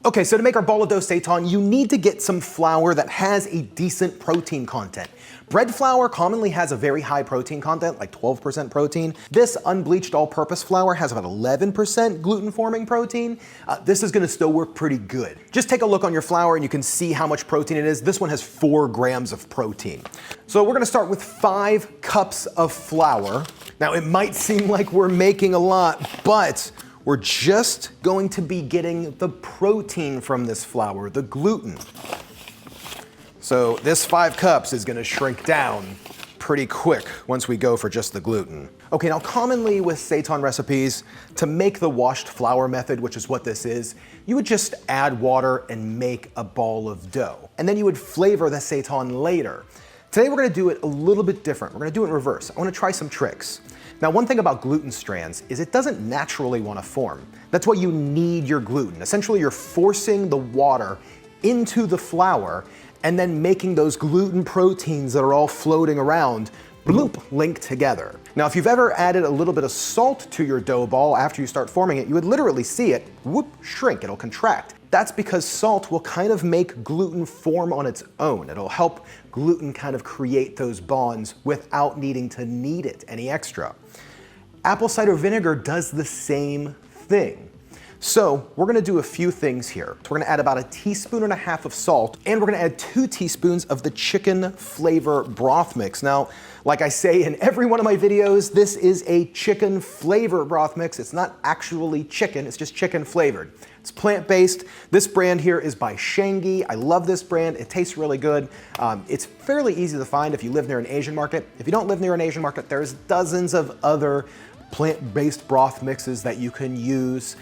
Okay, so to make our ball of dough seitan, you need to get some flour that has a decent protein content. Bread flour commonly has a very high protein content, like 12% protein. This unbleached all-purpose flour has about 11% gluten-forming protein. This is gonna still work pretty good. Just take a look on your flour and you can see how much protein it is. This one has 4 grams of protein. So we're gonna start with 5 cups of flour. Now it might seem like we're making a lot, but we're just going to be getting the protein from this flour, the gluten. So this 5 cups is gonna shrink down pretty quick once we go for just the gluten. Okay, now commonly with seitan recipes, to make the washed flour method, which is what this is, you would just add water and make a ball of dough. And then you would flavor the seitan later. Today we're gonna do it a little bit different. We're gonna do it in reverse. I wanna try some tricks. Now, one thing about gluten strands is it doesn't naturally want to form. That's why you need your gluten. Essentially, you're forcing the water into the flour and then making those gluten proteins that are all floating around bloop, link together. Now, if you've ever added a little bit of salt to your dough ball after you start forming it, you would literally see it, whoop, shrink, it'll contract. That's because salt will kind of make gluten form on its own. It'll help gluten kind of create those bonds without needing to knead it any extra. Apple cider vinegar does the same thing. So we're gonna do a few things here. We're gonna add about 1.5 teaspoons of salt, and we're gonna add 2 teaspoons of the chicken flavor broth mix. Now, like I say in every one of my videos, this is a chicken flavor broth mix. It's not actually chicken, it's just chicken flavored. It's plant-based. This brand here is by Shangi. I love this brand. It tastes really good. It's fairly easy to find if you live near an Asian market. If you don't live near an Asian market, there's dozens of other plant-based broth mixes that you can use.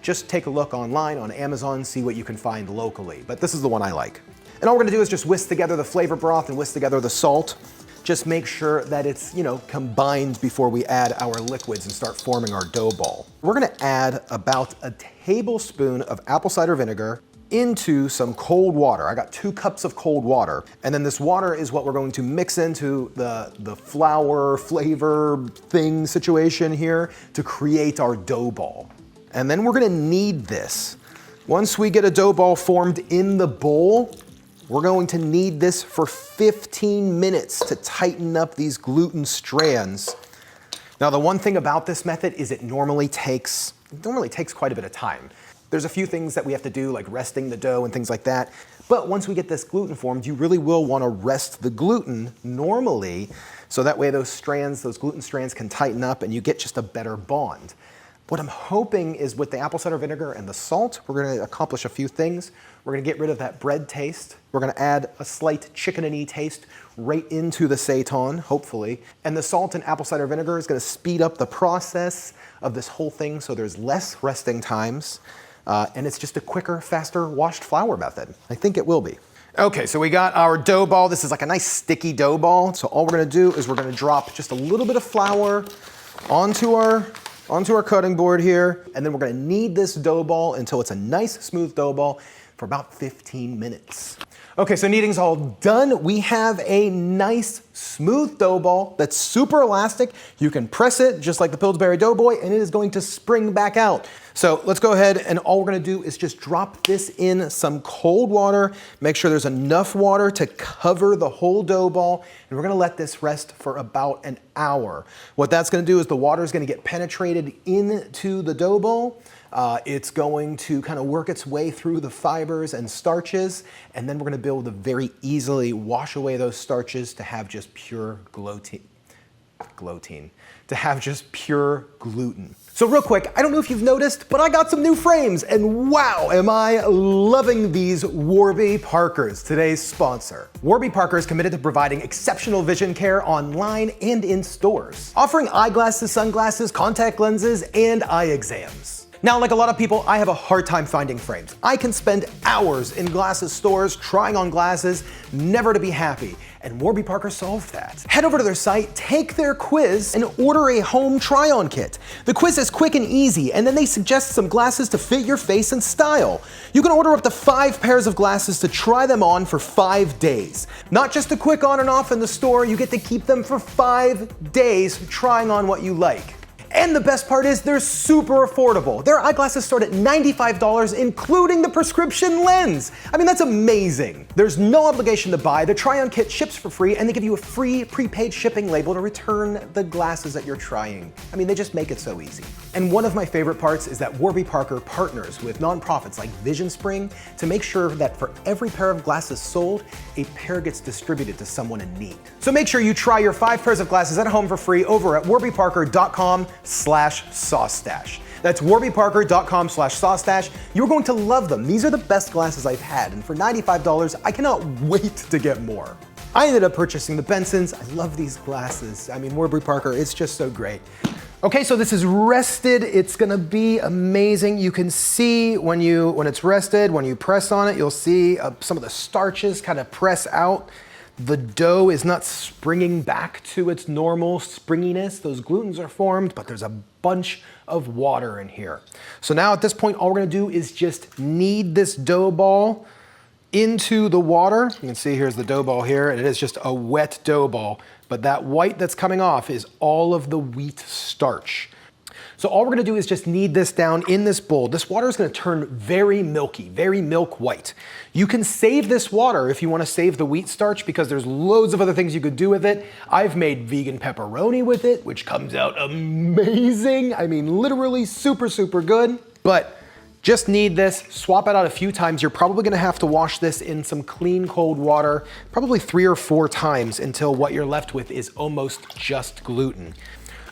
Just take a look online on Amazon, see what you can find locally. But this is the one I like. And all we're gonna do is just whisk together the flavor broth and whisk together the salt. Just make sure that it's, combined before we add our liquids and start forming our dough ball. We're gonna add about 1 tablespoon of apple cider vinegar into some cold water. I got 2 cups of cold water. And then this water is what we're going to mix into the flour flavor thing situation here to create our dough ball. And then we're gonna knead this. Once we get a dough ball formed in the bowl, we're going to knead this for 15 minutes to tighten up these gluten strands. Now, the one thing about this method is it normally takes quite a bit of time. There's a few things that we have to do, like resting the dough and things like that. But once we get this gluten formed, you really will want to rest the gluten normally, so that way those gluten strands can tighten up and you get just a better bond. What I'm hoping is with the apple cider vinegar and the salt, we're gonna accomplish a few things. We're gonna get rid of that bread taste. We're gonna add a slight chicken-y taste right into the seitan, hopefully. And the salt and apple cider vinegar is gonna speed up the process of this whole thing so there's less resting times. And it's just a quicker, faster washed flour method. I think it will be. Okay, so we got our dough ball. This is like a nice sticky dough ball. So all we're gonna do is we're gonna drop just a little bit of flour onto our cutting board here, and then we're gonna knead this dough ball until it's a nice smooth dough ball for about 15 minutes. Okay, so kneading's all done. We have a nice smooth dough ball that's super elastic. You can press it just like the Pillsbury Doughboy and it is going to spring back out. So let's go ahead and all we're gonna do is just drop this in some cold water. Make sure there's enough water to cover the whole dough ball, and we're gonna let this rest for about an hour. What that's gonna do is the water is gonna get penetrated into the dough ball. It's going to kind of work its way through the fibers and starches, and then we're gonna be able to very easily wash away those starches to have just pure to have just pure gluten. So real quick, I don't know if you've noticed, but I got some new frames, and wow, am I loving these Warby Parkers, today's sponsor. Warby Parker is committed to providing exceptional vision care online and in stores, offering eyeglasses, sunglasses, contact lenses, and eye exams. Now, like a lot of people, I have a hard time finding frames. I can spend hours in glasses stores trying on glasses, never to be happy. And Warby Parker solved that. Head over to their site, take their quiz, and order a home try-on kit. The quiz is quick and easy, and then they suggest some glasses to fit your face and style. You can order up to 5 pairs of glasses to try them on for 5 days. Not just a quick on and off in the store, you get to keep them for 5 days trying on what you like. And the best part is they're super affordable. Their eyeglasses start at $95, including the prescription lens. I mean, that's amazing. There's no obligation to buy. The try-on kit ships for free, and they give you a free prepaid shipping label to return the glasses that you're trying. I mean, they just make it so easy. And one of my favorite parts is that Warby Parker partners with nonprofits like Vision Spring to make sure that for every pair of glasses sold, a pair gets distributed to someone in need. So make sure you try your 5 pairs of glasses at home for free over at warbyparker.com/SauceStache. That's warbyparker.com/SauceStache. You're going to love them. These are the best glasses I've had, and for $95, I cannot wait to get more. I ended up purchasing the Bensons. I love these glasses. I mean, Warby Parker, it's just so great. Okay, so this is rested. It's gonna be amazing. You can see when it's rested, when you press on it, you'll see some of the starches kind of press out. The dough is not springing back to its normal springiness. Those glutens are formed, but there's a bunch of water in here. So now at this point, all we're gonna do is just knead this dough ball into the water. You can see here's the dough ball here, and it is just a wet dough ball, but that white that's coming off is all of the wheat starch. So all we're gonna do is just knead this down in this bowl. This water is gonna turn very milky, very milk white. You can save this water if you wanna save the wheat starch because there's loads of other things you could do with it. I've made vegan pepperoni with it, which comes out amazing. I mean, literally super, super good. But just knead this, swap it out a few times. You're probably gonna have to wash this in some clean, cold water, probably 3 or 4 times until what you're left with is almost just gluten.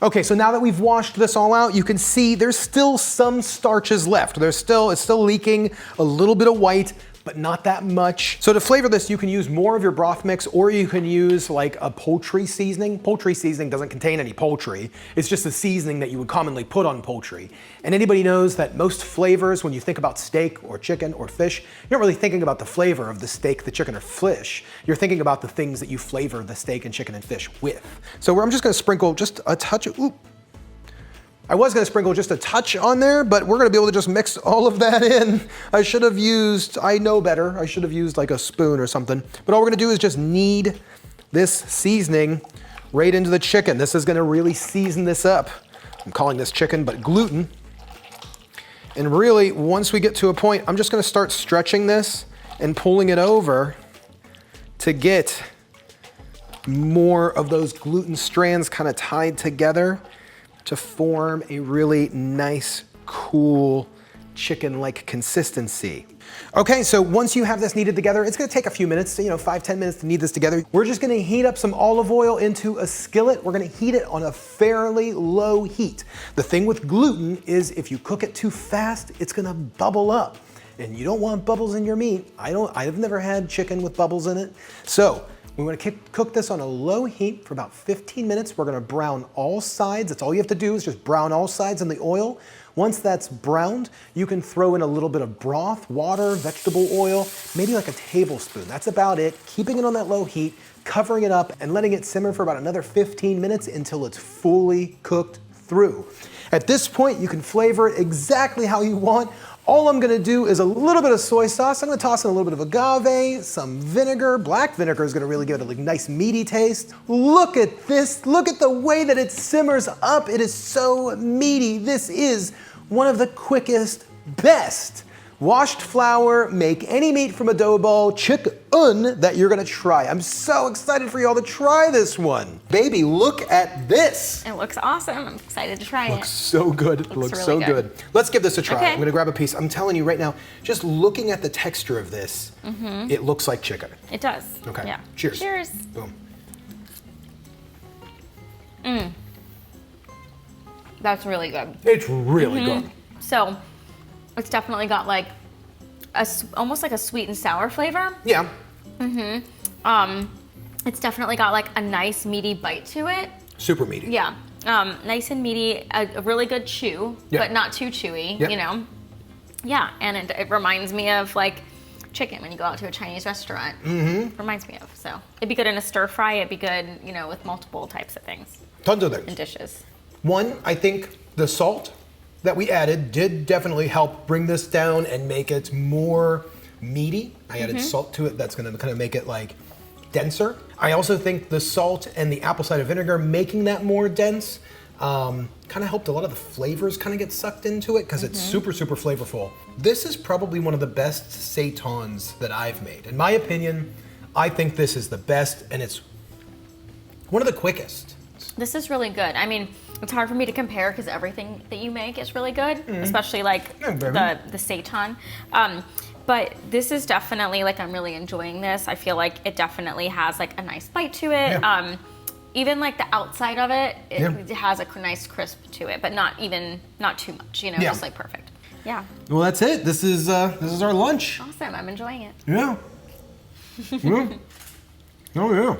Okay, so now that we've washed this all out, you can see there's still some starches left. It's still leaking a little bit of white, but not that much. So to flavor this, you can use more of your broth mix, or you can use like a poultry seasoning. Poultry seasoning doesn't contain any poultry. It's just a seasoning that you would commonly put on poultry. And anybody knows that most flavors, when you think about steak or chicken or fish, you're not really thinking about the flavor of the steak, the chicken, or fish. You're thinking about the things that you flavor the steak and chicken and fish with. So I'm just gonna sprinkle just a touch of, I was gonna sprinkle just a touch on there, but we're gonna be able to just mix all of that in. I know better, I should have used like a spoon or something. But all we're gonna do is just knead this seasoning right into the chicken. This is gonna really season this up. I'm calling this chicken, but gluten. And really, once we get to a point, I'm just gonna start stretching this and pulling it over to get more of those gluten strands kind of tied together to form a really nice, cool, chicken-like consistency. Okay, so once you have this kneaded together, it's gonna take a few minutes, 5-10 minutes to knead this together. We're just gonna heat up some olive oil into a skillet. We're gonna heat it on a fairly low heat. The thing with gluten is if you cook it too fast, it's gonna bubble up. And you don't want bubbles in your meat. I've never had chicken with bubbles in it. So, we want to cook this on a low heat for about 15 minutes. We're gonna brown all sides. That's all you have to do is just brown all sides in the oil. Once that's browned, you can throw in a little bit of broth, water, vegetable oil, maybe like a tablespoon. That's about it. Keeping it on that low heat, covering it up, and letting it simmer for about another 15 minutes until it's fully cooked through. At this point, you can flavor it exactly how you want. All I'm gonna do is a little bit of soy sauce. I'm gonna toss in a little bit of agave, some vinegar. Black vinegar is gonna really give it a nice meaty taste. Look at this, look at the way that it simmers up. It is so meaty. This is one of the quickest, best washed flour, make any meat from a dough ball, chicken that you're gonna try. I'm so excited for y'all to try this one. Baby, look at this. It looks awesome. I'm excited to try it. Looks so good. It looks really so good. Let's give this a try. Okay. I'm gonna grab a piece. I'm telling you right now, just looking at the texture of this, it looks like chicken. It does. Okay. Yeah. Cheers. Cheers. Boom. That's really good. It's really good. So, it's definitely got like almost like a sweet and sour flavor. Yeah. It's definitely got like a nice meaty bite to it. Super meaty. Yeah. Nice and meaty, a really good chew, but not too chewy, Yeah, and it reminds me of like chicken when you go out to a Chinese restaurant. Reminds me of, so. It'd be good in a stir fry, it'd be good, with multiple types of things. Tons of things. And dishes. One, I think the salt that we added did definitely help bring this down and make it more meaty. I added salt to it. That's gonna kind of make it like denser. I also think the salt and the apple cider vinegar making that more dense Kind of helped a lot of the flavors kind of get sucked into it because it's super, super flavorful. This is probably one of the best seitons that I've made. In my opinion, I think this is the best, and it's one of the quickest. This is really good. I mean, it's hard for me to compare because everything that you make is really good, especially like the seitan. But this is definitely, like, I'm really enjoying this. I feel like it definitely has like a nice bite to it. Yeah. Even like the outside of it, it has a nice crisp to it, but not too much, you know, just like perfect. Yeah. Well, that's it. This is our lunch. Awesome. I'm enjoying it. Yeah. Yeah. Oh yeah.